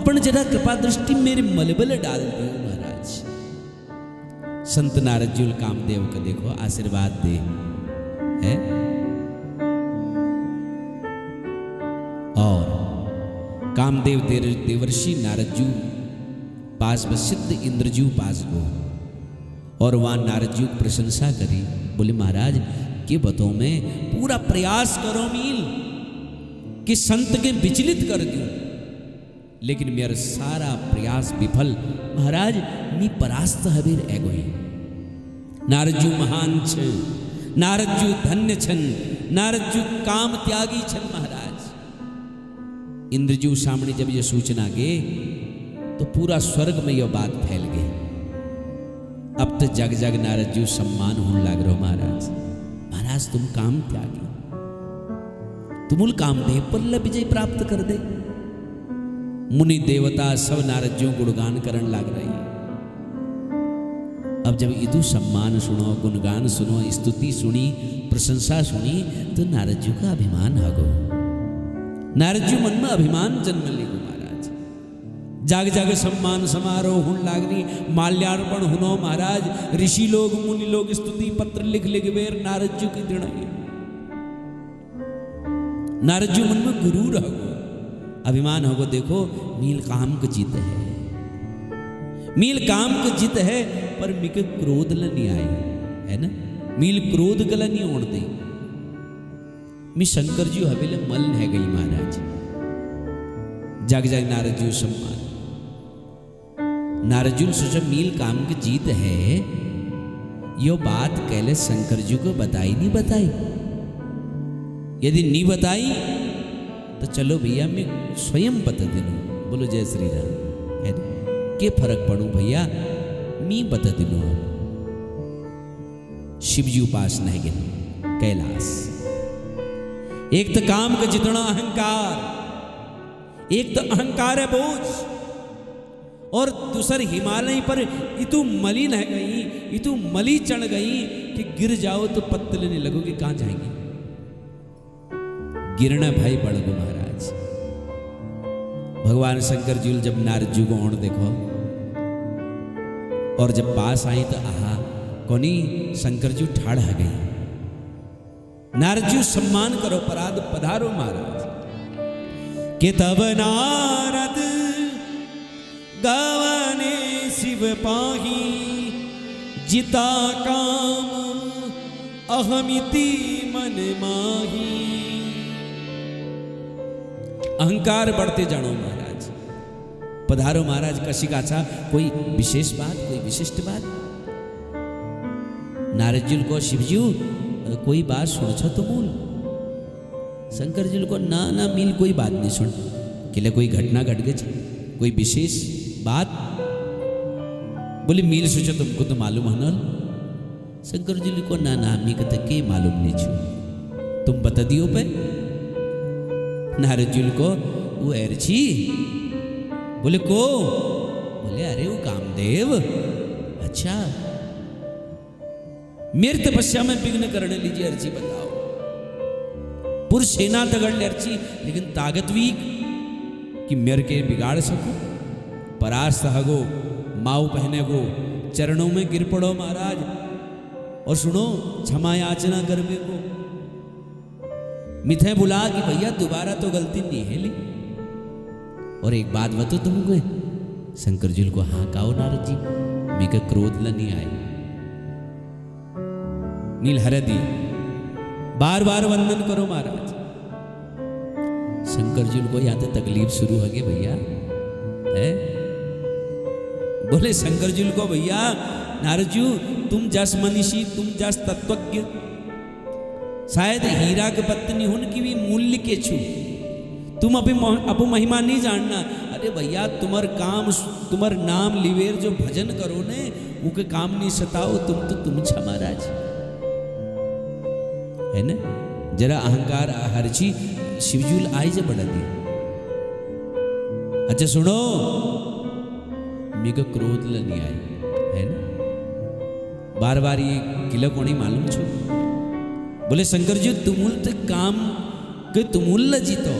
अपन जरा कृपा दृष्टि मेरे मलबल डाल दो महाराज। संत नारदजुल कामदेव का देखो आशीर्वाद दे है। और कामदेव देवर्षि नारदजू पास सिद्ध इंद्रजू पास गो और वहां नारदजू प्रशंसा करी। बोले महाराज के बतो में पूरा प्रयास करो मील कि संत के विचलित कर दूं, लेकिन मेरा सारा प्रयास विफल। महाराज मी परास्त हबीर एगोई। नारदजू महान छ, नारदजू धन्य छन, नारदजू काम त्यागी छन महाराज। इंद्रजू सामने जब ये सूचना गे तो पूरा स्वर्ग में यह बात फैल गई। अब तो जग जग नारदजू सम्मान होने लग रहो महाराज। महाराज तुम काम त्यागी, तुमुल कामदेव पर विजय प्राप्त कर दे। मुनि देवता सब नारदजू गुणगान करन लग रही। अब जब इदु सम्मान सुनो, गुणगान सुनो, स्तुति सुनी, प्रशंसा सुनी तो नारदजू का अभिमान हगो। नारदजू मन में अभिमान जन्म लेगो महाराज। जाग जाग सम्मान समारोह हुन लागनी, माल्यार्पण हुनो महाराज। ऋषि लोग मुनि लोग स्तुति पत्र लिख लिख बेर नारदजू की दृढ़। नारदजू मन में गुरूर हगो, अभिमान होगो। देखो मील काम का जीत है, मील काम का जीत है, पर मिके क्रोध ल नहीं आई है ना। मील क्रोध गला नहीं ओढ़ दे। मी शंकर जी हवेले मल है गई महाराज। जग जग नारदजू सम्मान। नारदजू सोचा मील काम की जीत है, यो बात कहले शंकर जी को बताई नहीं बताई। यदि नहीं बताई तो चलो भैया मैं स्वयं बता दिलूं। बोलो जय श्री राम है ना। के फर्क पड़ू भैया, मी बता दिलूं। शिवजी उपासना है कैलाश। एक तो काम का जितना अहंकार, एक तो अहंकार है बोझ, और दूसर हिमालय पर इतु मली न गई, इतु मली चढ़ गई कि गिर जाओ तो पत्ते लेने लगोगे, कहां जाएंगे। गिरना भाई बड़गो महाराज। भगवान शंकर जी जब नारदजू को ओढ़ देखो और जब पास आई तो आहा कोनी शंकर जी ठाड़ आ गई। नारदजू सम्मान करो, पराध पधारो महाराज। के तब नारद गावने शिव पाही, जिता काम अहमिति मन माही। अहंकार बढ़ते जानो महाराज। पधारो महाराज। कशी काछा कोई विशेष बात, कोई विशिष्ट बात। नारदजी को शिवजी कोई बात सुन छो तो बोल। शंकर जी को ना ना मील कोई बात नहीं सुन। किले कोई घटना घट गई, कोई विशेष बात। बोले मील सोचो तुमको तो मालूम है ना। शंकर जी को ना ना मी कहते के मालूम नहीं छू, तुम बता दियो पे। नारदजी को वो एरची बोले को, बोले अरे वो कामदेव। अच्छा मेरे तपस्या में विघ्न करने लीजिए अर्ची बताओ। पूरी सेना तगड़ ले अर्ची, लेकिन ताकत भी कि मेरे के बिगाड़ सको। परास्त हगो, माऊ पहने गो, चरणों में गिर पड़ो महाराज। और सुनो क्षमा याचना करवे को। मिथे बुला कि भैया दोबारा तो गलती नहीं है ली। और एक बात बतो तुमको। शंकर जी को हाँ काओ नारद जी, मेरे क्रोध ल नहीं आए। नील हरदी बार बार वंदन करो महाराज। शंकर जी को यहाँ तो तकलीफ शुरू हो गई भैया है। बोले शंकर जी को भैया नारद जी तुम जस मनीषी, तुम जस तत्वज्ञ, शायद हीरा के पत्नी उनकी भी मूल्य के छू। तुम अभी अपो महिमा नहीं जानना। अरे भैया तुम्हार काम, तुम्हार नाम लिवेर जो भजन करो ने उनके काम नहीं सताओ। तुम छा महाराज है ना। जरा अहंकार हरची शिवजूल आई जे बढ़ा दी। अच्छा सुनो मेरे क्रोध ल नहीं आई है ना। बार बार ये किला कोणी मालूम छो। बोले शंकर जी तुमुल ते काम के तुमुल ल जीतो,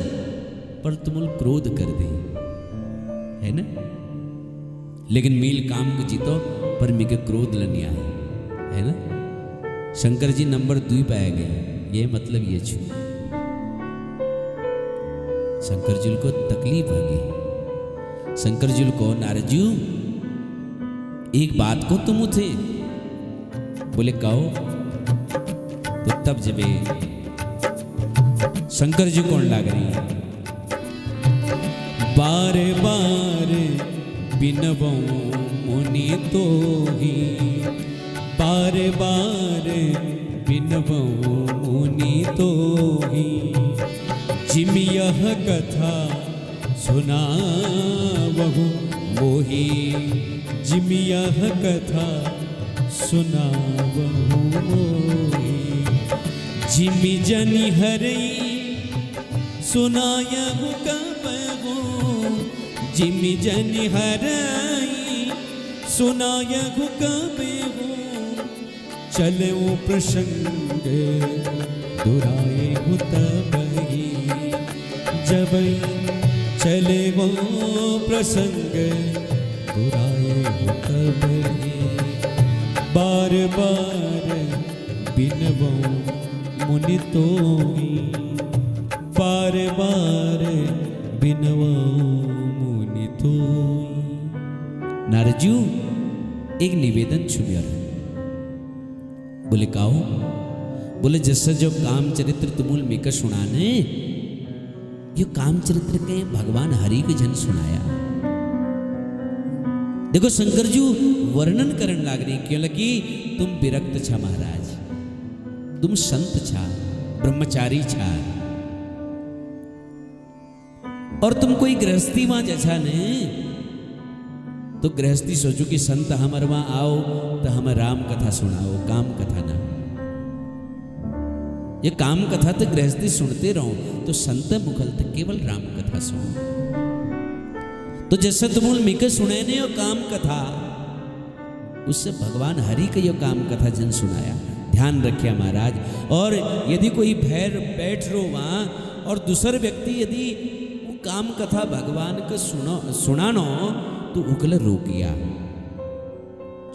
पर तुमुल क्रोध कर दे है ना। लेकिन मील काम को जीतो पर मिके क्रोध लनिया है ना। शंकर जी नंबर 2 पाए गए, ये मतलब ये छू शंकर जी को तकलीफ आ गई। शंकर जी को नारद जी एक बात को तुम उठे बोले कहो। तो तब जबे शंकर जी कौन लाग रही बारे बारे बिनबो मुनि तो ही बारे बारे बिनबो मुनि तो ही जिम यह कथा सुना बहु मोही जिम यह कथा सुना बहु मोही जिमि जनि हरई सुनायहु कबहु जिमि जनि हरई सुनायहु कबहु चलऊ प्रसंग दुरायहु तबहि जबई चले वो प्रसंग दुरायहु तबहि बार बार बिनबो मुनि तोहि बार बार बिनबो मुनि तोहि। नारद जी एक निवेदन छुमियर बोले काओ बोले जैसा जो काम चरित्र तुमुल मिका सुनाने ये काम चरित्र के भगवान हरि के जन सुनाया। देखो शंकर जी वर्णन करने लाग रही क्यों लगी तुम विरक्त छा महाराज, तुम संत छा ब्रह्मचारी छा और तुम कोई गृहस्थी वहां जैसा ने तो गृहस्थी सोचो कि संत हमारे वहां आओ तो हमें राम कथा सुनाओ, काम कथा ना। ये काम कथा तो गृहस्थी सुनते रहो तो संत मुखल तो केवल राम कथा सुनो। तो जैसे तुम मिके सुने ने यो काम कथा उससे भगवान हरि का यो काम कथा जन सुनाया। ध्यान रखिए महाराज। और यदि कोई भैर बैठ रो वहां और दूसर व्यक्ति यदि वो काम कथा भगवान का सुनानो तो उकल रोकिया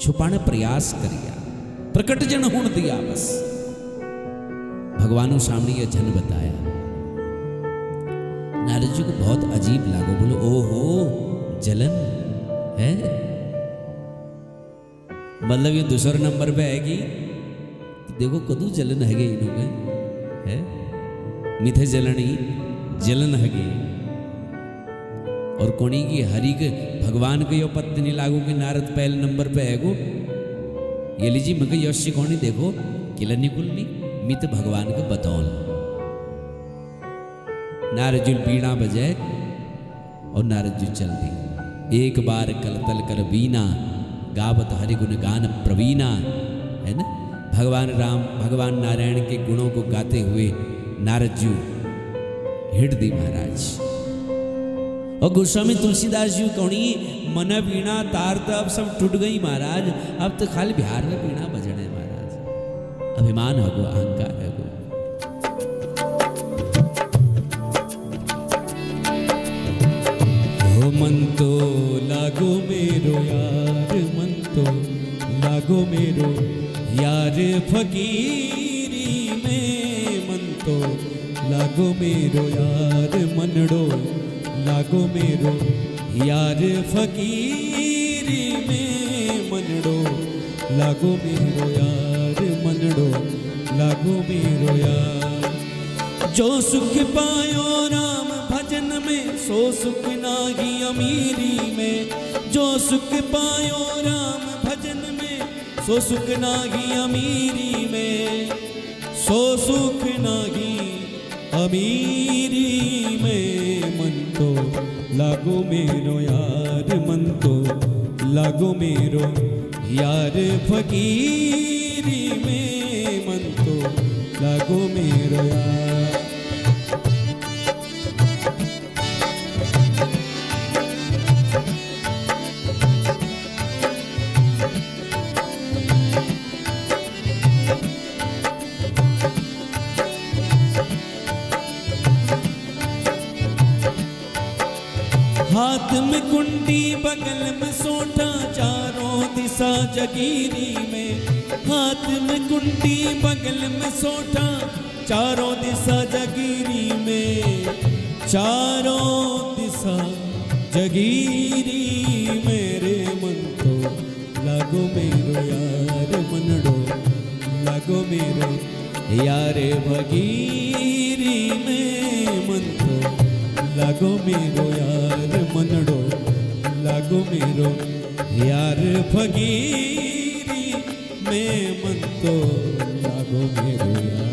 छुपाने प्रयास करिया प्रकट जन होने दिया बस भगवानों सामने यह जन बताया। नारद जी को बहुत अजीब लागो, बोलो ओहो जलन है मतलब ये दूसरे नंबर पे आएगी तो देखो कदू जलन है इन्होंने है मिथे जलनी जलन है और कोणी की हरि के भगवान के यो पत्ते नहीं लागू कि नारद पहले नंबर पे है गो ये लीजिए मगर यश कोणी देखो किलनी कुलनी मित भगवान के बतौल। नारद जी बीणा बजाए और नारद जी चल दी। एक बार कलतल कर बीना गावत हरि गुण गान प्रवीणा है ना। भगवान राम भगवान नारायण के गुणों को गाते हुए नारद जी हिट दी महाराज। और गोस्वामी तुलसीदास जी कौनी मन वीणा तार तो अब सब टूट गई महाराज, अब तो खाली बिहार में वीणा बजने महाराज। अभिमान हो गो अहंकार है गो। हो मन तो लागो मेरो यार मन तो लागो मेरो यार फकीरी में मन तो लागो मेरो यार मनड़ो लागो मेरो यार फकीरी में मनड़ो लागो मेरो यार मनड़ो लागो मेरो यार। जो सुख पायो राम भजन में सो सुख नागी अमीरी में। जो सुख पायो राम भजन में सो सुख नागी अमीरी में। सो सुख नागी अमीरी में मन तो लागो मेरो यार मन तो लागो मेरो यार फकीरी में मन तो लागो मेरो यार। हाथ में कुंडी बगल में सोटा, चारों दिशा जगीरी में। हाथ में कुंडी बगल में सोटा, चारों दिशा जगीरी में। चारों दिशा जगीरी मेरे मन तो लागो मेरो यार मनड़ो, लागो मेरो यार भगीरी में मन तो लागो मेरो यार मनड़ो, लागो मेरो यार भगीरी में मन तो लागो मेरो यार।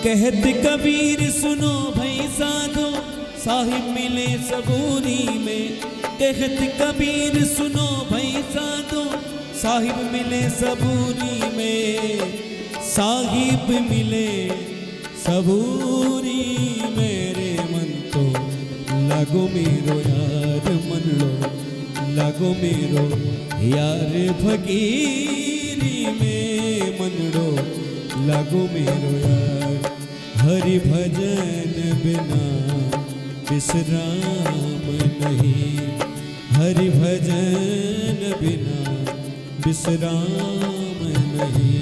कहत कबीर सुनो भई साधो, साहिब मिले सबूरी में। कहत कबीर सुनो भई साधो, साहिब मिले सबूरी में। साहिब मिले सबूरी मेरे मन तो लागो मेरो यार मनड़ो, लागो मेरो यार फकीरी में मनड़ो, लागो मेरो यार। हरि भजन बिना विश्राम नहीं, हरि भजन बिना विश्राम नहीं।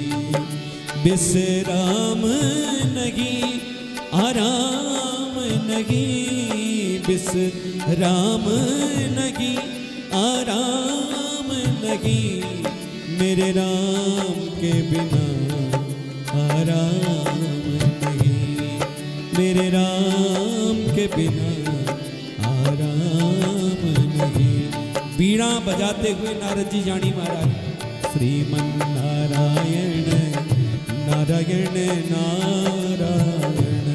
विश्राम नहीं आराम नहीं, विश्राम नहीं आराम नहीं। मेरे राम के बिना आराम नहीं, मेरे राम के बिना आराम नहीं। बीड़ा बजाते हुए नारद जी जानी महाराज। श्रीमन नारायण नारायण नारायण,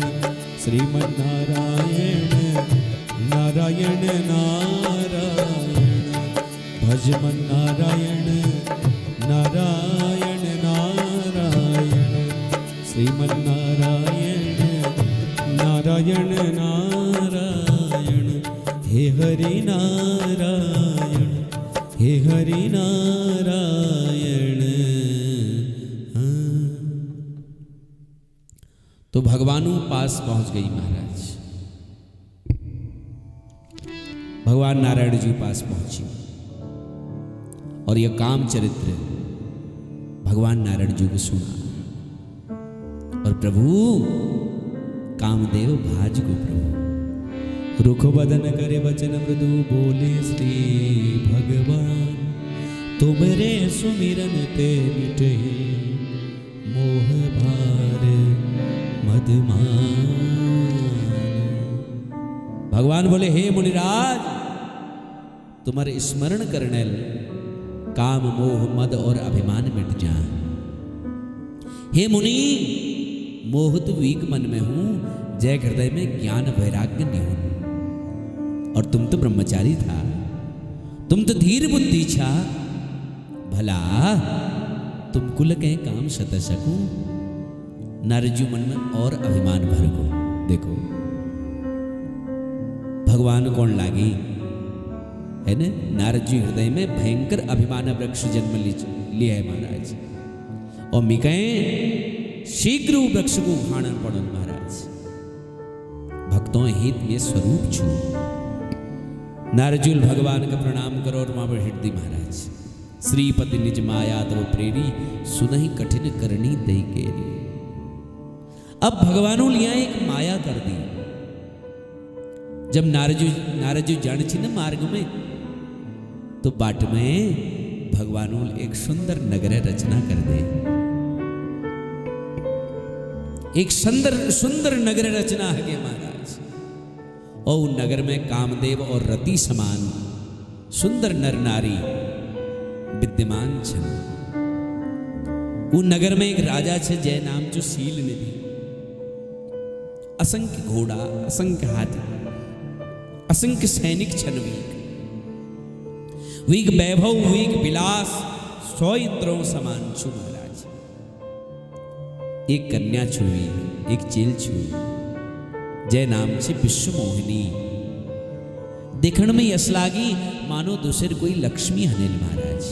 श्रीमन नारायण नारायण नारायण। भजमन नारायण नारायण नारायण, श्रीमन नारायण नारायण नारायण। हे हरि नारायण, हे हरि नारायण। तो भगवानों पास पहुंच गई महाराज। भगवान नारायण जी पास पहुंची और यह काम चरित्र भगवान नारायण जी को सुना। और प्रभु कामदेव भाज को प्रभु रुख बदन करे वचन मृदु बोले श्री भगवान। तुमरे सुमिरन ते मिटे मोह भार मदमान। भगवान बोले हे मुनिराज, तुम्हारे स्मरण करने काम मोह मद और अभिमान मिट जाए। हे मुनि, मोहित वीक मन में हूं, जय हृदय में ज्ञान वैराग्य निहुन। और तुम तो ब्रह्मचारी था, तुम तो धीर बुद्धि छा। भला तुम कुल के काम सत सकूं। नारद मन में और अभिमान भर गो। देखो भगवान कौन लागी है न। नारद जी हृदय में भयंकर अभिमान वृक्ष जन्म लिया है महाराज। और मिकए शीघ्र वृक्ष को उखाड़न पड़न महाराज। भक्तों हित में स्वरूप छू। नारजुल भगवान का प्रणाम करो और वहां पर हृदय महाराज। श्रीपति निज माया तो प्रेरी, सुनहि कठिन करनी दई केरी। अब भगवानों लिया एक माया कर दी। जब नारद जी जाने थी ना मार्ग में, तो बाट में भगवानों एक सुंदर नगर रचना कर दे। एक सुंदर नगर रचना है महाराज। और नगर में कामदेव और रति समान सुंदर नर नारी विद्यमान छन। वो नगर में एक राजा छे जय नाम जो सील निधि। असंख्य घोड़ा, असंख्य हाथी, असंख्य सैनिक छन। वीक वैभव, वीक विलास, 100 इंद्रों समान छु महाराज। एक कन्या छुई, एक चेल छुई जय नाम से विश्व मोहिनी। देखण में यस लागी मानो दूसर कोई लक्ष्मी हनेल महाराज।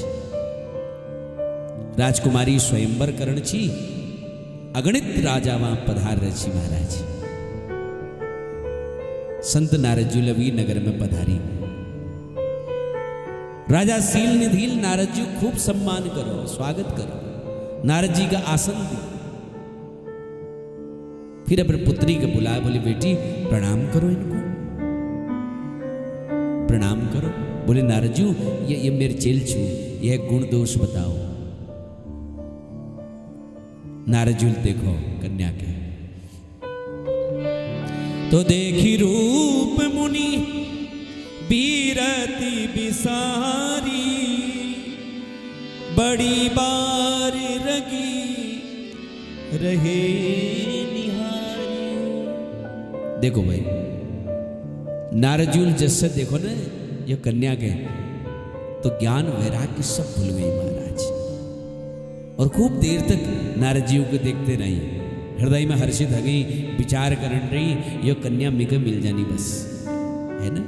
राजकुमारी स्वयंवर करण छी, अगणित राजा वहां पधार रही महाराज। संत नारद जी लवी नगर में पधारी। राजा सील निधील नारद जी खूब सम्मान करो, स्वागत करो, नारद जी का आसन दी। फिर अपनी पुत्री को बुलाया, बोली बेटी प्रणाम करो, इनको प्रणाम करो। बोले नारद जी ये मेरे चेल छू, यह गुण दोष बताओ। नारद जी देखो कन्या के तो देखी रूप मुनि बीरती बिसारी, बड़ी बार रगी रहे निहारी। देखो भाई नारद जी जैसे देखो ना ये कन्या के तो ज्ञान वैराग्य सब भूल गई महाराज। और खूब देर तक नारद जी को देखते रही, हृदय में हर्षित हो गई, विचार करन रही ये कन्या मिगे मिल जानी बस, है ना।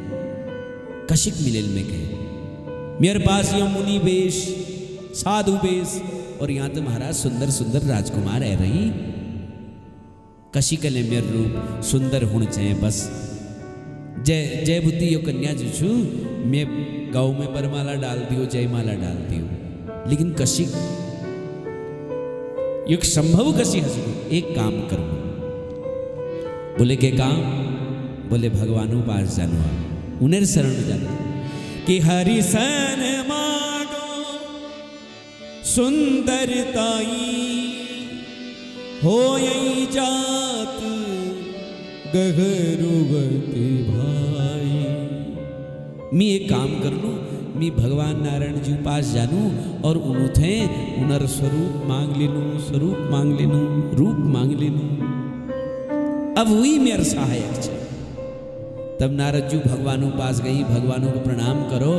कशिक मिलेल में कहे मेरे पास ये मुनि वेश, साधु वेश, और यहाँ तो महाराज सुंदर सुंदर राजकुमार है रही। कशिक ले मेरे रूप सुंदर होने चाहिए बस। जय जय बुद्धि यो कन्या जो छू मैं गाँव में बरमाला डाल दियो, जयमाला डाल दियो, लेकिन कशिक युग संभव कसी हंसू। एक काम करो। बोले के काम? बोले भगवानों पास जानो, आप उन्हें शरण जानो कि हरि सन मागो सुंदरताई, हो यही जात गहरुवते भाई। मैं एक काम कर लूं, मैं भगवान नारायण जी पास जानू और उन्होंने उनर स्वरूप मांग लेनू, स्वरूप मांग लेनू, रूप मांग लेनू। अब वही मेरे सहायक छे। तब नारद जी भगवानों पास गई, भगवानों को प्रणाम करो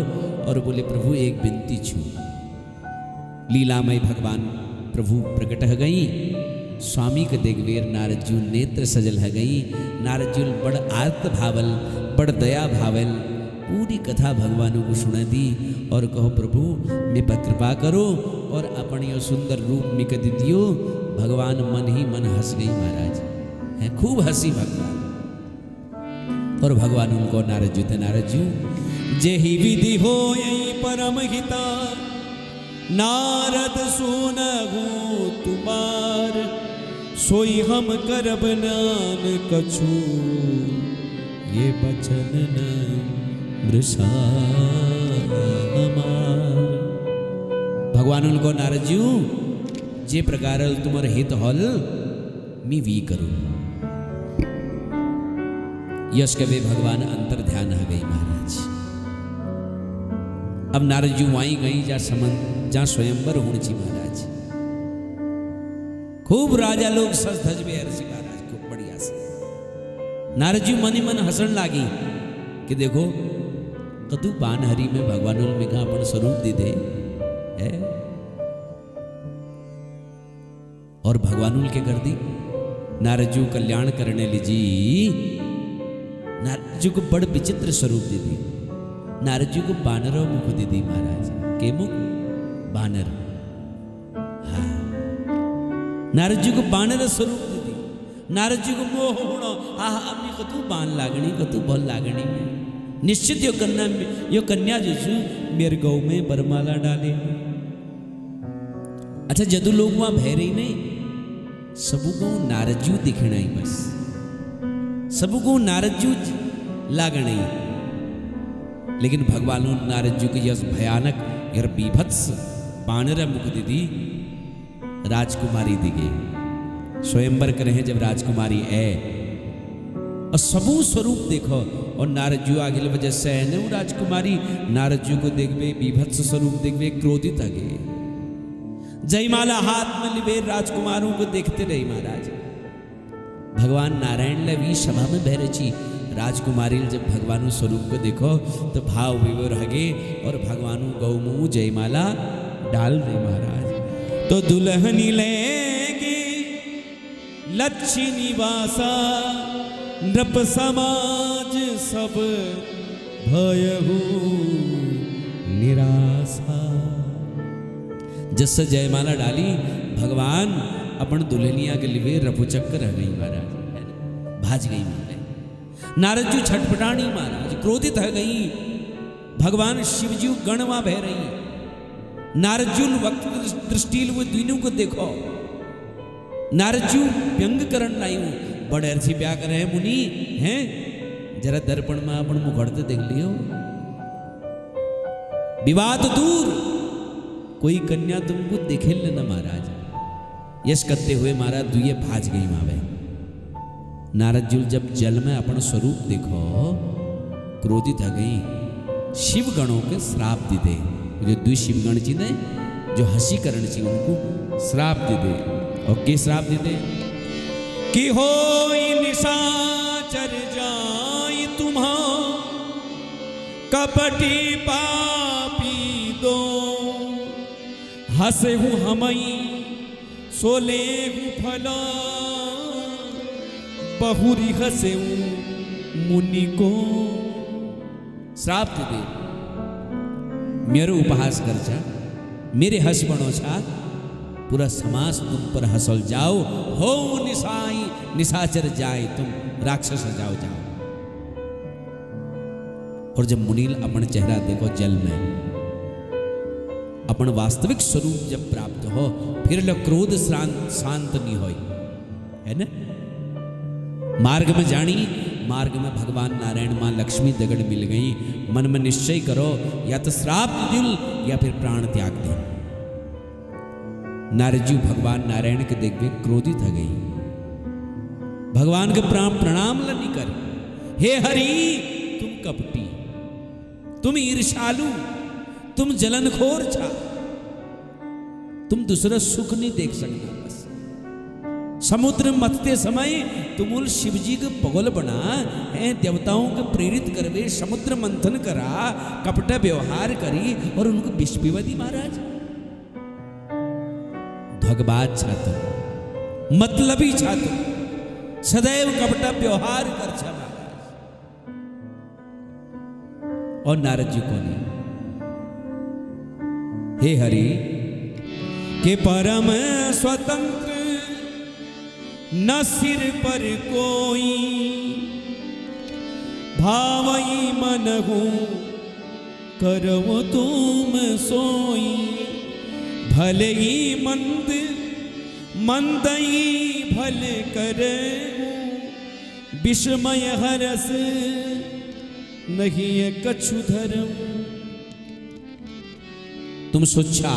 और बोले प्रभु एक विनती छू। लीलामय भगवान प्रभु प्रकट हो गई। स्वामी के देखवेर नारद जी नेत्र सजल हो गई। नारद जी बड़ आर्त भावल, बड़ दया भावल, पूरी कथा भगवानों को सुना दी और कहो प्रभु मैं पर कृपा करो और अपन यो सुंदर रूप मिक दियो। भगवान मन ही मन हंस गई महाराज, है खूब हंसी भगवान। और भगवान उनको नारद जी थे, नारद जी जे ही विधि हो यही परम हिता, नारद सुनहु तुम्हार, सोई हम करब नान कछु, ये बचन न भगवान उनको नारद जी जे प्रकार तुम्हारे हित हल मी वी करूं। यश कवे भगवान अंतर ध्यान हो गई महाराज। अब नारद जी वहीं गई जहाँ स्वयंवर होनी चाहिए महाराज। खूब राजा लोग सज धज बेहर से महाराज खूब बढ़िया से। नारद जी मन ही मन हंसन लागी कि देखो कतु पान हरि में भगवान में कहा अपन स्वरूप दे दे है। और भगवान के कर दी नारद जी कल्याण करने लीजी। नारद जी को बड़ विचित्र स्वरूप दे दी। नारद जी को बानरों मुख दे दी महाराज। के मुख? बानर। हाँ नारद जी को बानर स्वरूप दे दी। नारद जी को मोह होना आह अपनी कतु बान लागणी कतु बल लागणी में निश्चित यो कन्या जो छू मेरे गौ में बरमाला डाले। अच्छा जदू लोग वहां भय रही नहीं, सबू को नारद जी दिखना ही बस, सबू को नारद जी लागणी। लेकिन भगवान नारद जी की यह भयानक यार बीभत्स बानर मुख दीदी राजकुमारी दिखे। स्वयंवर करे हैं जब राजकुमारी है और सबू स्वरूप देखो। और नारद जी आगे वजह से है राजकुमारी नारद जी को देखबे बीभत्स स्वरूप देखबे क्रोधित आगे जयमाला हाथ में लिबे राजकुमारों को देखते रही महाराज। भगवान नारायण लवी सभा में बह रही राजकुमारी जब भगवान स्वरूप को देखो तो भाव विभोर हगे और भगवान गौमु जयमाला डाल दे महाराज। तो दुल्हनी लेगे लच्छी निवासा नृप समाज सब भयहु निराशा। जस जयमाला डाली भगवान अपन दुल्हनिया के लिए रफू चक्कर रह गई महाराज, भाज गई महाराज। नारद जी छटपटाणी महाराज क्रोधित हो गई। भगवान शिवजी गणवा बह रही। नारद जी वक्त दृष्टि वो तीनों को देखो। नारद जी व्यंग करण लायू बड़े अर्सी ब्याह कर रहे मुनि हैं जरा दर्पण में अपन मुखड़ते देख लियो। विवाद दूर कोई कन्या तुमको देखे लेना महाराज। यश करते हुए महाराज दुए भाज गई मावे। नारद जी जब जल में अपन स्वरूप देखो क्रोधित हो गई। शिव गणों के श्राप दे दे जो दुई शिवगण जी ने जो हंसी करण ची उनको श्राप दे दे। और के श्राप दे दे कि हो निशाचर जाई तुम्हा कपटी पापी दो हसे हूँ हमई सोले हूँ फला बहुरी हसे मुनि को। श्राप दे दे मेरे उपहास कर जा मेरे हंस बनो छा पूरा समाज तुम पर हंसल जाओ। हो निशाई निशाचर जाए तुम राक्षस जाओ जाओ। और जब मुनील अपन चेहरा देखो जल में अपन वास्तविक स्वरूप जब प्राप्त हो फिर लो क्रोध शांत नहीं हो है ना। मार्ग में जानी मार्ग में भगवान नारायण मां लक्ष्मी दगड़ मिल गई। मन में निश्चय करो या तो श्राप दिल या फिर प्राण त्याग दे। नारद जी भगवान नारायण के देखते क्रोधित हो गई। भगवान के प्रणाम नहीं कर। हे हरि तुम कपटी तुम ईर्षालु तुम जलनखोर छा तुम दूसरा सुख नहीं देख सकता। बस समुद्र मथते समय तुमुल शिवजी के पगल बना है देवताओं को प्रेरित करवे समुद्र मंथन करा कपटा व्यवहार करी और उनको विष पिवा दी महाराज। धगबाज छात्र मतलबी छात्र सदैव कपटा व्यवहार कर छा महाराज। और नारद जी को नहीं हे हरि के परम स्वतंत्र न सिर पर कोई भावई मन हो करवो तुम सोई। भले ही मंद मंदई भले करे विस्मय हरस नहीं कछु धर्म। तुम सोचा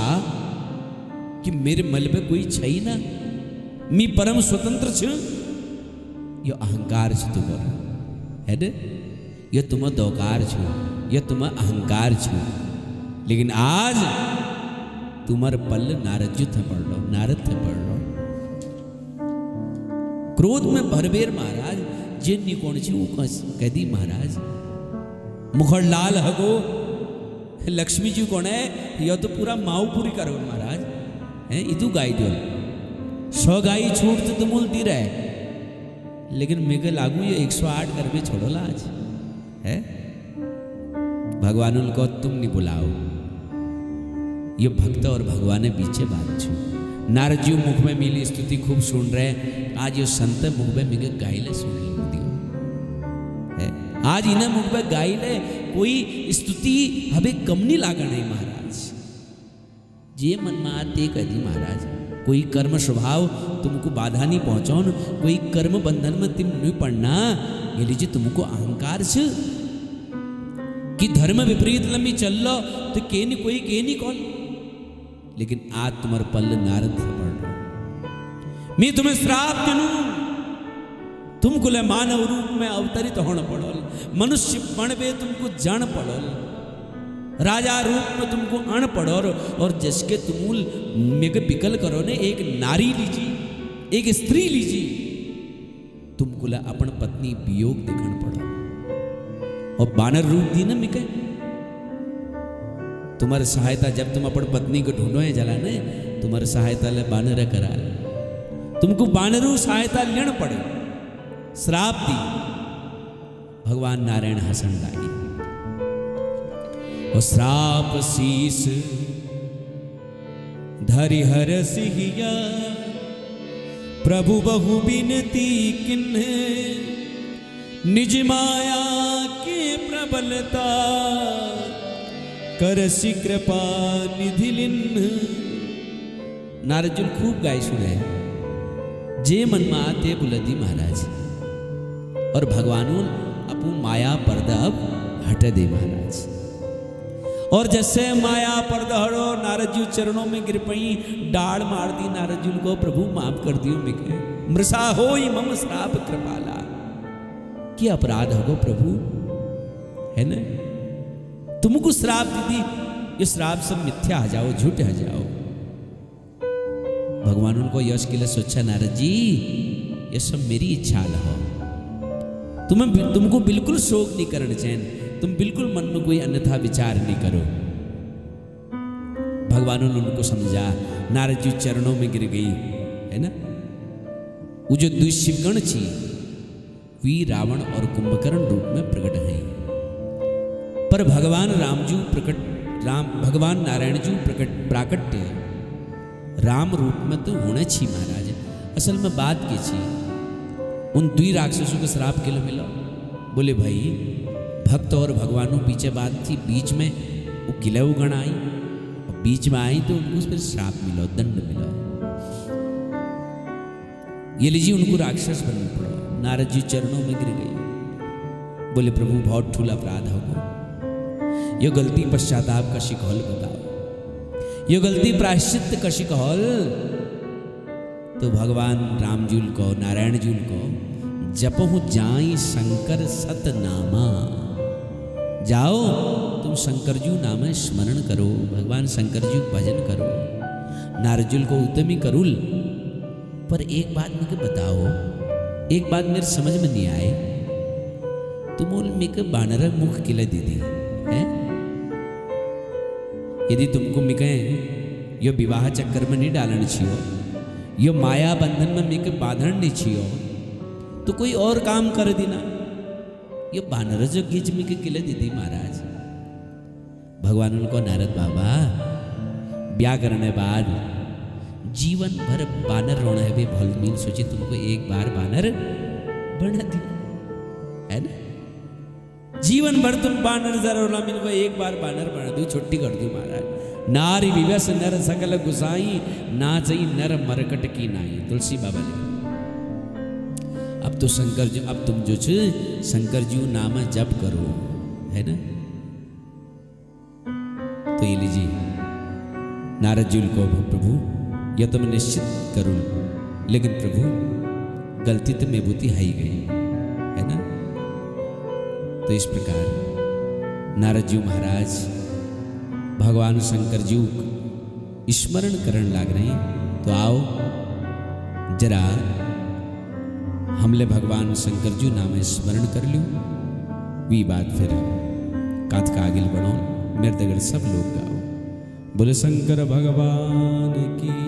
कि मेरे मल में कोई छई ना मी परम स्वतंत्र छ। यो अहंकार छ तुम्हारा है ना। ये तुम दौकार छो ये तुम अहंकार छो। लेकिन आज तुम्हार पल नारद जी थे पढ़ लो नारद थे पढ़ लो। क्रोध में भरबेर महाराज जिन कौन छी वो कह दी महाराज मुखड़ लाल हगो लक्ष्मी जी कौन है यह तो पूरा माऊ पूरी करो महाराज है। इतू गाय दो 100 गाय छूट तो मूल दी रहे लेकिन मेघे लागू ये 108 कर भी छोड़ो ला आज है। भगवान उनको तुम नहीं बुलाओ ये भक्त और भगवान पीछे बात छू। नारद जी मुख में मिली स्तुति खूब सुन रहे आज ये संत मुख में मिगे गायले सुन दियो है। आज इन्हें मुख में गायले कोई स्तुति हमें कम नहीं लागा नहीं महाराज। जे मन में आते कह दी महाराज कोई कर्म स्वभाव तुमको बाधा नहीं पहुंचाओ न कोई कर्म बंधन में तुम नहीं पड़ना। ये लीजिए तुमको अहंकार छ कि धर्म विपरीत लंबी चल लो तो के नहीं कोई के नहीं कौन। लेकिन आज तुम्हारे पल्ल नारद से पढ़ रहा मैं तुम्हें श्राप दिनू तुमको ले मानव रूप में अवतरित होना पड़ोल, मनुष्य पण पे तुमको जान पड़ोल, राजा रूप में तुमको अण पड़ोर, और जिसके तुमूल मेघ पिकल करो ने एक नारी लीजी, एक स्त्री लीजी, तुमको ला अपन पत्नी वियोग दिखण पड़ो, और बानर रूप दी ना मिके तुम्हारी सहायता, जब तुम अपन पत्नी को ढूंढो है जला ने, तुम्हारी सहायता ले बानर करा, तुमको बानरू सहायता लेना पड़े, श्राप दी। भगवान नारायण हसन लागे, और श्राप शीस धरि हर सिहिया, प्रभु बहु बिनती किन्ह, निज माया के प्रबलता, करसी कृपा निधि लिन्ह। नारद जी खूब गाय सुने, जे मन में आते बुलदी महाराज, और भगवानों अपू माया पर्दा अब हट दे महाराज, और जैसे माया पर्दा हड़ो नारद जी चरणों में गिर पई, डाड़ मार दी नारद जी को, प्रभु माफ कर दियो मिके, मृषा होई मम श्राप कृपाला, कि अपराध हो प्रभु, है ना, तुमको श्राप दी, ये श्राप सब मिथ्या आ जाओ, झूठ आ जाओ। भगवान उनको यश के लिए सोचा, नारद जी ये सब मेरी इच्छा हो, तुमको बिल्कुल शोक नहीं करना चाहिए, तुम बिल्कुल मन में कोई अन्यथा विचार नहीं करो। भगवान ने उनको समझा, नारद जी चरणों में गिर गई, है ना। वो जो दुष्यगण थी वी रावण और कुंभकर्ण रूप में प्रकट हैं, पर भगवान भगवान नारायण जी प्राकट्य राम रूप में तो होने छी महाराज। असल में बात की छी, उन दुई राक्षसों के श्राप के लिए मिला। बोले भाई भक्त और भगवानों पीछे बात थी, बीच में वो किले उगण आई, और बीच में आई तो उनको फिर श्राप मिला, दंड मिला, ये लीजिए उनको राक्षस बनना पड़ा। नारद जी चरणों में गिर गए, बोले प्रभु बहुत ठूला अपराध होगा, ये गलती पश्चाताप का शिकौल बताओ, ये गलती प्रायश्चित का शिकौल। तो भगवान राम जी को नारायण जी को जपहु जाई शंकर सतनामा, जाओ तुम शंकर जी नाम स्मरण करो, भगवान शंकर जी भजन करो। नारद जी को उत्तमी करूल, पर एक बात मुझे बताओ, एक बात मेरे समझ में नहीं आए, तुम मेरे बानर मुख किले दीदी है, यदि तुमको मिके यो विवाह चक्कर में नहीं डालना छियो, यो माया बंधन में मिके बांधन नहीं छियो, तो कोई और काम कर देना, ये बानर जो गिज मिके किले दीदी महाराज। भगवान उनको, नारद बाबा ब्याह करने बाद जीवन भर बानर रोना है भी भल मिल, सोची तुमको एक बार बानर बना दी, है ना, जीवन भर तुम बानर जरूर मिल को एक बार बानर बना दू, छुट्टी कर दू महाराज। नारी विवश नर सकल गुसाई, ना चई नर मरकट की नाई, तुलसी बाबा ने। अब तो शंकर जी, अब तुम जो छे शंकर जी नाम जप करो, है ना। तो ये लीजिए नारद जी को, प्रभु यह तो मैं निश्चित करूं, लेकिन प्रभु गलती तो मैं बुद्धि हाई गई, है ना। तो इस प्रकार नारद जी महाराज भगवान शंकर जी स्मरण करने लग रहे हैं। तो आओ जरा हमले भगवान शंकर जी नाम स्मरण कर लूँ, वी बात फिर काथ का आगिल बढ़ो, मेरे दगड़ सब लोग गाओ, बोले शंकर भगवान की।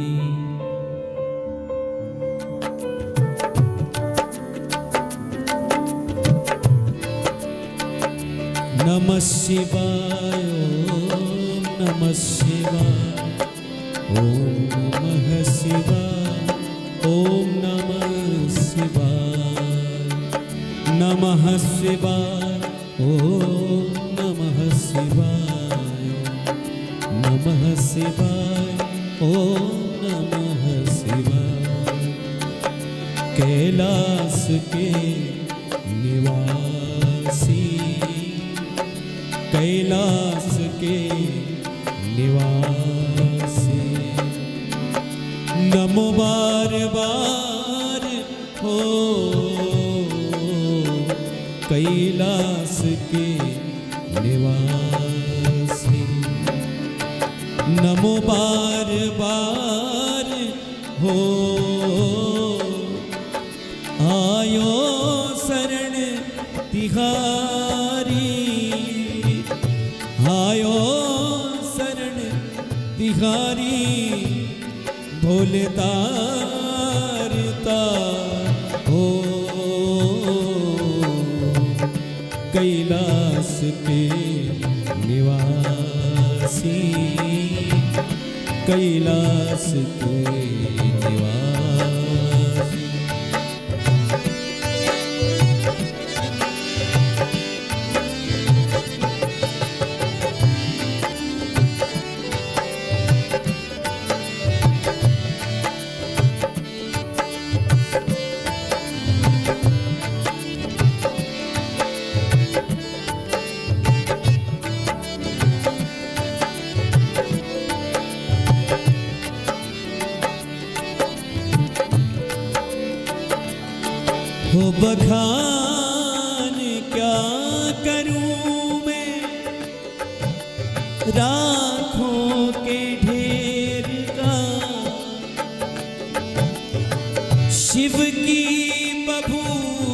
नमः शिवाय ओम नमः शिवाय ओम नमः शिवाय ओम नमः शिवाय नमः शिवाय ओम नमः शिवाय नमः शिवाय ओम नमः शिवाय। कैलाश के निवासी, कैलाश के निवासी, नमो बार बार हो कैलाश के निवासी। नमो बार बार हो आयो शरण तिहारी, आयो शरण तिहारी। भोले तारता हो कैलाश के निवासी, कैलाश के निवासी। हो बखान क्या करूं मैं, राम